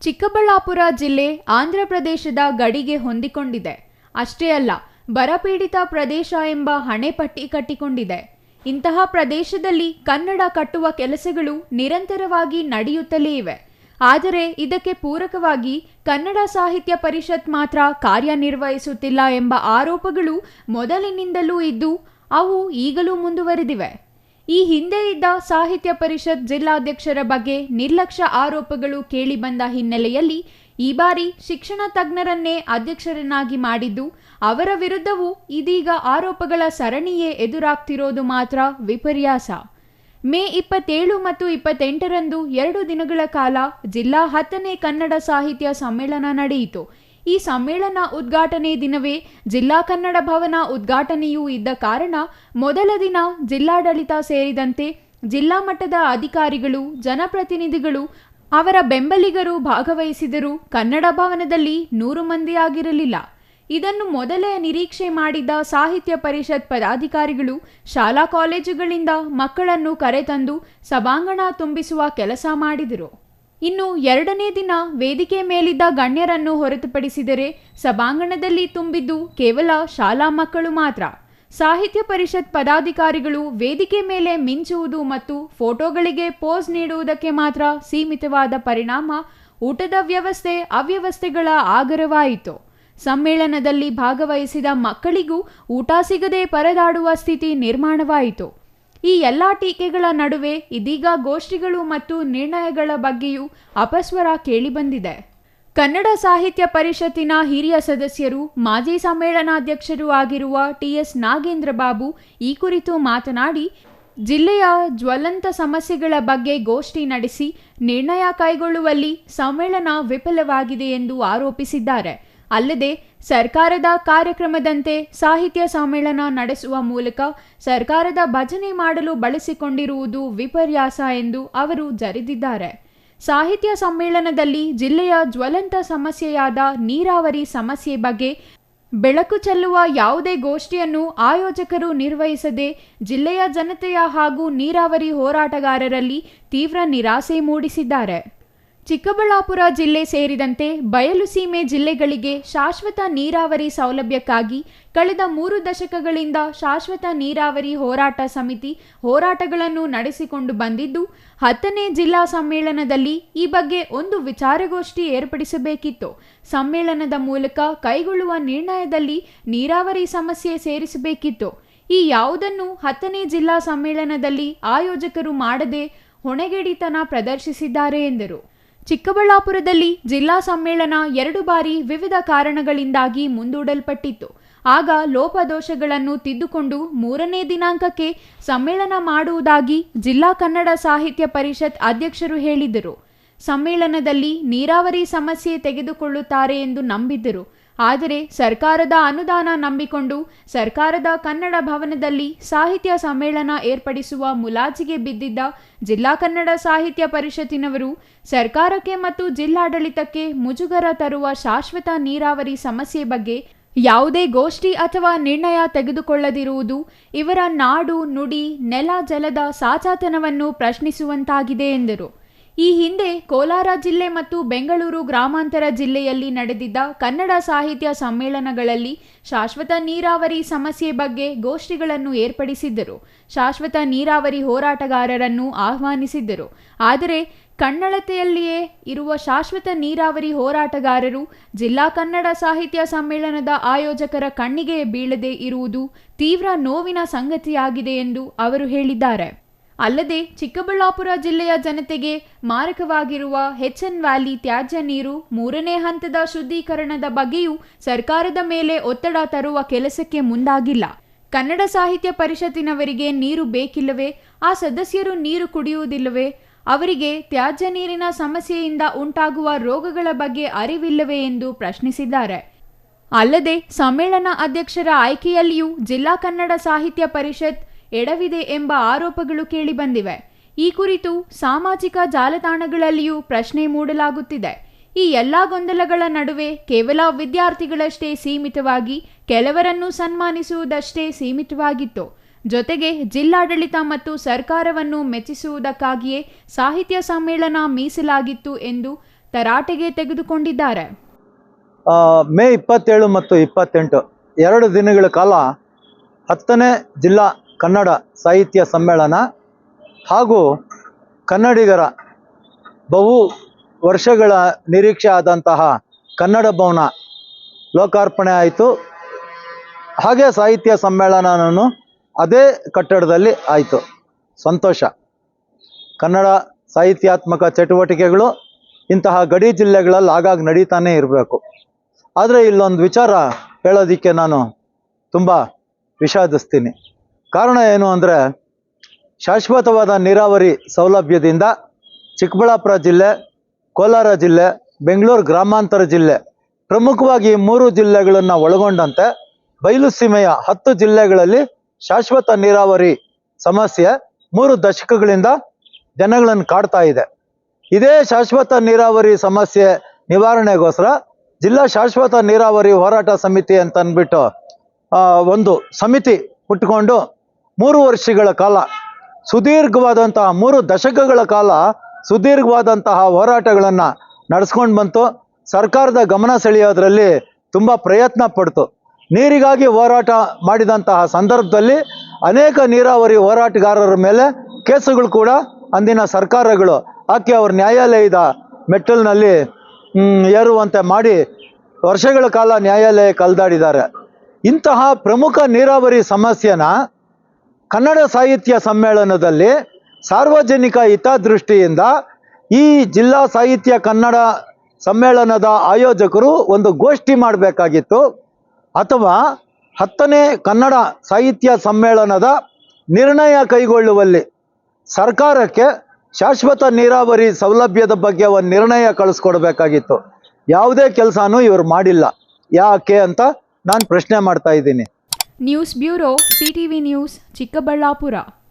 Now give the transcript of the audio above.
ಚಿಕ್ಕಬಳ್ಳಾಪುರ ಜಿಲ್ಲೆ ಆಂಧ್ರ ಪ್ರದೇಶದ ಗಡಿಗೆ ಹೊಂದಿಕೊಂಡಿದೆ. ಅಷ್ಟೇ ಅಲ್ಲ, ಬರಪೀಡಿತ ಪ್ರದೇಶ ಎಂಬ ಹಣೆಪಟ್ಟಿ ಕಟ್ಟಿಕೊಂಡಿದೆ. ಇಂತಹ ಪ್ರದೇಶದಲ್ಲಿ ಕನ್ನಡ ಕಟ್ಟುವ ಕೆಲಸಗಳು ನಿರಂತರವಾಗಿ ನಡೆಯುತ್ತಲೇ ಇವೆ. ಆದರೆ ಇದಕ್ಕೆ ಪೂರಕವಾಗಿ ಕನ್ನಡ ಸಾಹಿತ್ಯ ಪರಿಷತ್ ಮಾತ್ರ ಕಾರ್ಯನಿರ್ವಹಿಸುತ್ತಿಲ್ಲ ಎಂಬ ಆರೋಪಗಳು ಮೊದಲಿನಿಂದಲೂ ಇದ್ದು, ಅವು ಈಗಲೂ ಮುಂದುವರೆದಿವೆ. ಈ ಹಿಂದೆ ಇದ್ದ ಸಾಹಿತ್ಯ ಪರಿಷತ್ ಜಿಲ್ಲಾಧ್ಯಕ್ಷರ ಬಗ್ಗೆ ನಿರ್ಲಕ್ಷ್ಯ ಆರೋಪಗಳು ಕೇಳಿಬಂದ ಹಿನ್ನೆಲೆಯಲ್ಲಿ ಈ ಬಾರಿ ಶಿಕ್ಷಣ ತಜ್ಞರನ್ನೇ ಅಧ್ಯಕ್ಷರನ್ನಾಗಿ ಮಾಡಿದ್ದು, ಅವರ ವಿರುದ್ಧವೂ ಇದೀಗ ಆರೋಪಗಳ ಸರಣಿಯೇ ಎದುರಾಗ್ತಿರೋದು ಮಾತ್ರ ವಿಪರ್ಯಾಸ. ಮೇ 27 ಮತ್ತು 28ರಂದು 2 ದಿನಗಳ ಕಾಲ ಜಿಲ್ಲಾ 10ನೇ ಕನ್ನಡ ಸಾಹಿತ್ಯ ಸಮ್ಮೇಳನ ನಡೆಯಿತು. ಈ ಸಮ್ಮೇಳನ ಉದ್ಘಾಟನೆ ದಿನವೇ ಜಿಲ್ಲಾ ಕನ್ನಡ ಭವನ ಉದ್ಘಾಟನೆಯೂ ಇದ್ದ ಕಾರಣ ಮೊದಲ ದಿನ ಜಿಲ್ಲಾಡಳಿತ ಸೇರಿದಂತೆ ಜಿಲ್ಲಾ ಮಟ್ಟದ ಅಧಿಕಾರಿಗಳು, ಜನಪ್ರತಿನಿಧಿಗಳು, ಅವರ ಬೆಂಬಲಿಗರು ಭಾಗವಹಿಸಿದರೂ ಕನ್ನಡ ಭವನದಲ್ಲಿ 100 ಮಂದಿ ಆಗಿರಲಿಲ್ಲ. ಇದನ್ನು ಮೊದಲೇ ನಿರೀಕ್ಷೆ ಮಾಡಿದ್ದ ಸಾಹಿತ್ಯ ಪರಿಷತ್ ಪದಾಧಿಕಾರಿಗಳು ಶಾಲಾ ಕಾಲೇಜುಗಳಿಂದ ಮಕ್ಕಳನ್ನು ಕರೆತಂದು ಸಭಾಂಗಣ ತುಂಬಿಸುವ ಕೆಲಸ ಮಾಡಿದರು. ಇನ್ನು 2ನೇ ದಿನ ವೇದಿಕೆ ಮೇಲಿದ್ದ ಗಣ್ಯರನ್ನು ಹೊರತುಪಡಿಸಿದರೆ ಸಭಾಂಗಣದಲ್ಲಿ ತುಂಬಿದ್ದು ಕೇವಲ ಶಾಲಾ ಮಕ್ಕಳು ಮಾತ್ರ. ಸಾಹಿತ್ಯ ಪರಿಷತ್ ಪದಾಧಿಕಾರಿಗಳು ವೇದಿಕೆ ಮೇಲೆ ಮಿಂಚುವುದು ಮತ್ತು ಫೋಟೋಗಳಿಗೆ ಪೋಸ್ ನೀಡುವುದಕ್ಕೆ ಮಾತ್ರ ಸೀಮಿತವಾದ ಪರಿಣಾಮ ಊಟದ ವ್ಯವಸ್ಥೆ ಅವ್ಯವಸ್ಥೆಗಳ ಆಗರವಾಯಿತು. ಸಮ್ಮೇಳನದಲ್ಲಿ ಭಾಗವಹಿಸಿದ ಮಕ್ಕಳಿಗೂ ಊಟ ಸಿಗದೆ ಪರದಾಡುವ ಸ್ಥಿತಿ ನಿರ್ಮಾಣವಾಯಿತು. ಈ ಎಲ್ಲ ಟೀಕೆಗಳ ನಡುವೆ ಇದೀಗ ಗೋಷ್ಠಿಗಳು ಮತ್ತು ನಿರ್ಣಯಗಳ ಬಗ್ಗೆಯೂ ಅಪಸ್ವರ ಕೇಳಿಬಂದಿದೆ. ಕನ್ನಡ ಸಾಹಿತ್ಯ ಪರಿಷತ್ತಿನ ಹಿರಿಯ ಸದಸ್ಯರು, ಮಾಜಿ ಸಮ್ಮೇಳನಾಧ್ಯಕ್ಷರೂ ಆಗಿರುವ ಟಿ.ಎಸ್. ನಾಗೇಂದ್ರ ಬಾಬು ಈ ಕುರಿತು ಮಾತನಾಡಿ, ಜಿಲ್ಲೆಯ ಜ್ವಲಂತ ಸಮಸ್ಯೆಗಳ ಬಗ್ಗೆ ಗೋಷ್ಠಿ ನಡೆಸಿ ನಿರ್ಣಯ ಕೈಗೊಳ್ಳುವಲ್ಲಿ ಸಮ್ಮೇಳನ ವಿಫಲವಾಗಿದೆ ಎಂದು ಆರೋಪಿಸಿದ್ದಾರೆ. ಅಲ್ಲದೆ ಸರ್ಕಾರದ ಕಾರ್ಯಕ್ರಮದಂತೆ ಸಾಹಿತ್ಯ ಸಮ್ಮೇಳನ ನಡೆಸುವ ಮೂಲಕ ಸರ್ಕಾರದ ಭಜನೆ ಮಾಡಲು ಬಳಸಿಕೊಂಡಿರುವುದು ವಿಪರ್ಯಾಸ ಎಂದು ಅವರು ಜರಿದಿದ್ದಾರೆ. ಸಾಹಿತ್ಯ ಸಮ್ಮೇಳನದಲ್ಲಿ ಜಿಲ್ಲೆಯ ಜ್ವಲಂತ ಸಮಸ್ಯೆಯಾದ ನೀರಾವರಿ ಸಮಸ್ಯೆ ಬಗ್ಗೆ ಬೆಳಕು ಚೆಲ್ಲುವ ಯಾವುದೇ ಗೋಷ್ಠಿಯನ್ನು ಆಯೋಜಕರು ನಿರ್ವಹಿಸದೆ ಜಿಲ್ಲೆಯ ಜನತೆಯ ಹಾಗೂ ನೀರಾವರಿ ಹೋರಾಟಗಾರರಲ್ಲಿ ತೀವ್ರ ನಿರಾಸೆ ಮೂಡಿಸಿದ್ದಾರೆ. ಚಿಕ್ಕಬಳ್ಳಾಪುರ ಜಿಲ್ಲೆ ಸೇರಿದಂತೆ ಬಯಲು ಸೀಮೆ ಜಿಲ್ಲೆಗಳಿಗೆ ಶಾಶ್ವತ ನೀರಾವರಿ ಸೌಲಭ್ಯಕ್ಕಾಗಿ ಕಳೆದ 3 ದಶಕಗಳಿಂದ ಶಾಶ್ವತ ನೀರಾವರಿ ಹೋರಾಟ ಸಮಿತಿ ಹೋರಾಟಗಳನ್ನು ನಡೆಸಿಕೊಂಡು ಬಂದಿದ್ದು, 10ನೇ ಜಿಲ್ಲಾ ಸಮ್ಮೇಳನದಲ್ಲಿ ಈ ಬಗ್ಗೆ ಒಂದು ವಿಚಾರಗೋಷ್ಠಿ ಏರ್ಪಡಿಸಬೇಕಿತ್ತು. ಸಮ್ಮೇಳನದ ಮೂಲಕ ಕೈಗೊಳ್ಳುವ ನಿರ್ಣಯದಲ್ಲಿ ನೀರಾವರಿ ಸಮಸ್ಯೆ ಸೇರಿಸಬೇಕಿತ್ತು. ಈ ಯಾವುದನ್ನು 10ನೇ ಜಿಲ್ಲಾ ಸಮ್ಮೇಳನದಲ್ಲಿ ಆಯೋಜಕರು ಮಾಡದೆ ಹೊಣೆಗೇಡಿತನ ಪ್ರದರ್ಶಿಸಿದ್ದಾರೆ ಎಂದರು. ಚಿಕ್ಕಬಳ್ಳಾಪುರದಲ್ಲಿ ಜಿಲ್ಲಾ ಸಮ್ಮೇಳನ 2 ಬಾರಿ ವಿವಿಧ ಕಾರಣಗಳಿಂದಾಗಿ ಮುಂದೂಡಲ್ಪಟ್ಟಿತ್ತು. ಆಗ ಲೋಪದೋಷಗಳನ್ನು ತಿದ್ದುಕೊಂಡು 3ನೇ ದಿನಾಂಕಕ್ಕೆ ಸಮ್ಮೇಳನ ಮಾಡುವುದಾಗಿ ಜಿಲ್ಲಾ ಕನ್ನಡ ಸಾಹಿತ್ಯ ಪರಿಷತ್ ಅಧ್ಯಕ್ಷರು ಹೇಳಿದ್ದರು. ಸಮ್ಮೇಳನದಲ್ಲಿ ನೀರಾವರಿ ಸಮಸ್ಯೆ ತೆಗೆದುಕೊಳ್ಳುತ್ತಾರೆ ಎಂದು ನಂಬಿದ್ದರು. ಆದರೆ ಸರ್ಕಾರದ ಅನುದಾನ ನಂಬಿಕೊಂಡು ಸರ್ಕಾರದ ಕನ್ನಡ ಭವನದಲ್ಲಿ ಸಾಹಿತ್ಯ ಸಮ್ಮೇಳನ ಏರ್ಪಡಿಸುವ ಮುಲಾಜಿಗೆ ಬಿದ್ದಿದ್ದ ಜಿಲ್ಲಾ ಕನ್ನಡ ಸಾಹಿತ್ಯ ಪರಿಷತ್ತಿನವರು ಸರ್ಕಾರಕ್ಕೆ ಮತ್ತು ಜಿಲ್ಲಾಡಳಿತಕ್ಕೆ ಮುಜುಗರ ತರುವ ಶಾಶ್ವತ ನೀರಾವರಿ ಸಮಸ್ಯೆ ಬಗ್ಗೆ ಯಾವುದೇ ಗೋಷ್ಠಿ ಅಥವಾ ನಿರ್ಣಯ ತೆಗೆದುಕೊಳ್ಳದಿರುವುದು ಇವರ ನಾಡು, ನುಡಿ, ನೆಲ, ಜಲದ ಸಾಚಾತನವನ್ನು ಪ್ರಶ್ನಿಸುವಂತಾಗಿದೆ ಎಂದರು. ಈ ಹಿಂದೆ ಕೋಲಾರ ಜಿಲ್ಲೆ ಮತ್ತು ಬೆಂಗಳೂರು ಗ್ರಾಮಾಂತರ ಜಿಲ್ಲೆಯಲ್ಲಿ ನಡೆದಿದ್ದ ಕನ್ನಡ ಸಾಹಿತ್ಯ ಸಮ್ಮೇಳನಗಳಲ್ಲಿ ಶಾಶ್ವತ ನೀರಾವರಿ ಸಮಸ್ಯೆ ಬಗ್ಗೆ ಗೋಷ್ಠಿಗಳನ್ನು ಏರ್ಪಡಿಸಿದ್ದರು. ಶಾಶ್ವತ ನೀರಾವರಿ ಹೋರಾಟಗಾರರನ್ನು ಆಹ್ವಾನಿಸಿದ್ದರು. ಆದರೆ ಕನ್ನಡತೆಯಲ್ಲಿಯೇ ಇರುವ ಶಾಶ್ವತ ನೀರಾವರಿ ಹೋರಾಟಗಾರರು ಜಿಲ್ಲಾ ಕನ್ನಡ ಸಾಹಿತ್ಯ ಸಮ್ಮೇಳನದ ಆಯೋಜಕರ ಕಣ್ಣಿಗೆ ಬೀಳದೆ ಇರುವುದು ತೀವ್ರ ನೋವಿನ ಸಂಗತಿಯಾಗಿದೆ ಎಂದು ಅವರು ಹೇಳಿದ್ದಾರೆ. ಅಲ್ಲದೆ ಚಿಕ್ಕಬಳ್ಳಾಪುರ ಜಿಲ್ಲೆಯ ಜನತೆಗೆ ಮಾರಕವಾಗಿರುವ ಎಚ್.ಎನ್. ವ್ಯಾಲಿ ತ್ಯಾಜ್ಯ ನೀರು 3ನೇ ಹಂತದ ಶುದ್ಧೀಕರಣದ ಬಗ್ಗೆಯೂ ಸರ್ಕಾರದ ಮೇಲೆ ಒತ್ತಡ ತರುವ ಕೆಲಸಕ್ಕೆ ಮುಂದಾಗಿಲ್ಲ. ಕನ್ನಡ ಸಾಹಿತ್ಯ ಪರಿಷತ್ತಿನವರಿಗೆ ನೀರು ಬೇಕಿಲ್ಲವೇ? ಆ ಸದಸ್ಯರು ನೀರು ಕುಡಿಯುವುದಿಲ್ಲವೇ? ಅವರಿಗೆ ತ್ಯಾಜ್ಯ ನೀರಿನ ಸಮಸ್ಯೆಯಿಂದ ಉಂಟಾಗುವ ರೋಗಗಳ ಬಗ್ಗೆ ಅರಿವಿಲ್ಲವೇ ಎಂದು ಪ್ರಶ್ನಿಸಿದ್ದಾರೆ. ಅಲ್ಲದೆ ಸಮ್ಮೇಳನ ಅಧ್ಯಕ್ಷರ ಆಯ್ಕೆಯಲ್ಲಿಯೂ ಜಿಲ್ಲಾ ಕನ್ನಡ ಸಾಹಿತ್ಯ ಪರಿಷತ್ ಎಡವಿದೆ ಎಂಬ ಆರೋಪಗಳು ಕೇಳಿಬಂದಿವೆ. ಈ ಕುರಿತು ಸಾಮಾಜಿಕ ಜಾಲತಾಣಗಳಲ್ಲಿಯೂ ಪ್ರಶ್ನೆ ಮೂಡಲಾಗುತ್ತಿದೆ. ಈ ಎಲ್ಲ ಗೊಂದಲಗಳ ನಡುವೆ ಕೇವಲ ವಿದ್ಯಾರ್ಥಿಗಳಷ್ಟೇ ಸೀಮಿತವಾಗಿ ಕೆಲವರನ್ನು ಸನ್ಮಾನಿಸುವುದಷ್ಟೇ ಸೀಮಿತವಾಗಿತ್ತು. ಜೊತೆಗೆ ಜಿಲ್ಲಾಡಳಿತ ಮತ್ತು ಸರ್ಕಾರವನ್ನು ಮೆಚ್ಚಿಸುವುದಕ್ಕಾಗಿಯೇ ಸಾಹಿತ್ಯ ಸಮ್ಮೇಳನ ಮೀಸಲಾಗಿತ್ತು ಎಂದು ತರಾಟೆಗೆ ತೆಗೆದುಕೊಂಡಿದ್ದಾರೆ. ಮೇ 27 ಮತ್ತು 28 2 ದಿನಗಳ ಕಾಲ 10ನೇ ಜಿಲ್ಲಾ ಕನ್ನಡ ಸಾಹಿತ್ಯ ಸಮ್ಮೇಳನ ಹಾಗೂ ಕನ್ನಡಿಗರ ಬಹು ವರ್ಷಗಳ ನಿರೀಕ್ಷೆ ಆದಂತಹ ಕನ್ನಡ ಭವನ ಲೋಕಾರ್ಪಣೆ ಆಯಿತು. ಹಾಗೆ ಸಾಹಿತ್ಯ ಸಮ್ಮೇಳನನೂ ಅದೇ ಕಟ್ಟಡದಲ್ಲಿ ಆಯಿತು. ಸಂತೋಷ. ಕನ್ನಡ ಸಾಹಿತ್ಯಾತ್ಮಕ ಚಟುವಟಿಕೆಗಳು ಇಂತಹ ಗಡಿ ಜಿಲ್ಲೆಗಳಲ್ಲಿ ಆಗಾಗ ನಡೀತಾನೆ ಇರಬೇಕು. ಆದರೆ ಇಲ್ಲೊಂದು ವಿಚಾರ ಹೇಳೋದಕ್ಕೆ ನಾನು ತುಂಬ ವಿಷಾದಿಸ್ತೀನಿ. ಕಾರಣ ಏನು ಅಂದರೆ, ಶಾಶ್ವತವಾದ ನೀರಾವರಿ ಸೌಲಭ್ಯದಿಂದ ಚಿಕ್ಕಬಳ್ಳಾಪುರ ಜಿಲ್ಲೆ, ಕೋಲಾರ ಜಿಲ್ಲೆ, ಬೆಂಗಳೂರು ಗ್ರಾಮಾಂತರ ಜಿಲ್ಲೆ ಪ್ರಮುಖವಾಗಿ 3 ಜಿಲ್ಲೆಗಳನ್ನು ಒಳಗೊಂಡಂತೆ ಬಯಲು ಸೀಮೆಯ 10 ಜಿಲ್ಲೆಗಳಲ್ಲಿ ಶಾಶ್ವತ ನೀರಾವರಿ ಸಮಸ್ಯೆ 3 ದಶಕಗಳಿಂದ ಜನಗಳನ್ನು ಕಾಡ್ತಾ ಇದೆ. ಇದೇ ಶಾಶ್ವತ ನೀರಾವರಿ ಸಮಸ್ಯೆ ನಿವಾರಣೆಗೋಸ್ಕರ ಜಿಲ್ಲಾ ಶಾಶ್ವತ ನೀರಾವರಿ ಹೋರಾಟ ಸಮಿತಿ ಅಂತ ಅಂದ್ಬಿಟ್ಟು ಒಂದು ಸಮಿತಿ ಹುಟ್ಟುಕೊಂಡು 3 ವರ್ಷಗಳ ಕಾಲ ಸುದೀರ್ಘವಾದಂತಹ 3 ದಶಕಗಳ ಕಾಲ ಸುದೀರ್ಘವಾದಂತಹ ಹೋರಾಟಗಳನ್ನು ನಡೆಸ್ಕೊಂಡು ಬಂತು. ಸರ್ಕಾರದ ಗಮನ ಸೆಳೆಯೋದ್ರಲ್ಲಿ ತುಂಬ ಪ್ರಯತ್ನ ಪಡ್ತು. ನೀರಿಗಾಗಿ ಹೋರಾಟ ಮಾಡಿದಂತಹ ಸಂದರ್ಭದಲ್ಲಿ ಅನೇಕ ನೀರಾವರಿ ಹೋರಾಟಗಾರರ ಮೇಲೆ ಕೇಸುಗಳು ಕೂಡ ಅಂದಿನ ಸರ್ಕಾರಗಳು ಹಾಕಿ ಅವ್ರ ನ್ಯಾಯಾಲಯದ ಮೆಟ್ಟಲಿನಲ್ಲಿ ಏರುವಂತೆ ಮಾಡಿ ವರ್ಷಗಳ ಕಾಲ ನ್ಯಾಯಾಲಯ ಕಲ್ದಾಡಿದ್ದಾರೆ. ಇಂತಹ ಪ್ರಮುಖ ನೀರಾವರಿ ಸಮಸ್ಯೆನ ಕನ್ನಡ ಸಾಹಿತ್ಯ ಸಮ್ಮೇಳನದಲ್ಲಿ ಸಾರ್ವಜನಿಕ ಹಿತದೃಷ್ಟಿಯಿಂದ ಈ ಜಿಲ್ಲಾ ಸಾಹಿತ್ಯ ಕನ್ನಡ ಸಮ್ಮೇಳನದ ಆಯೋಜಕರು ಒಂದು ಗೋಷ್ಠಿ ಮಾಡಬೇಕಾಗಿತ್ತು. ಅಥವಾ 10ನೇ ಕನ್ನಡ ಸಾಹಿತ್ಯ ಸಮ್ಮೇಳನದ ನಿರ್ಣಯ ಕೈಗೊಳ್ಳುವಲ್ಲಿ ಸರ್ಕಾರಕ್ಕೆ ಶಾಶ್ವತ ನೀರಾವರಿ ಸೌಲಭ್ಯದ ಬಗ್ಗೆ ಒಂದು ನಿರ್ಣಯ ಕಳಿಸ್ಕೊಡ್ಬೇಕಾಗಿತ್ತು. ಯಾವುದೇ ಕೆಲಸನೂ ಇವರು ಮಾಡಿಲ್ಲ. ಯಾಕೆ ಅಂತ ನಾನು ಪ್ರಶ್ನೆ ಮಾಡ್ತಾ ಇದ್ದೀನಿ. News bureau, CTV news, Chikkaballapur.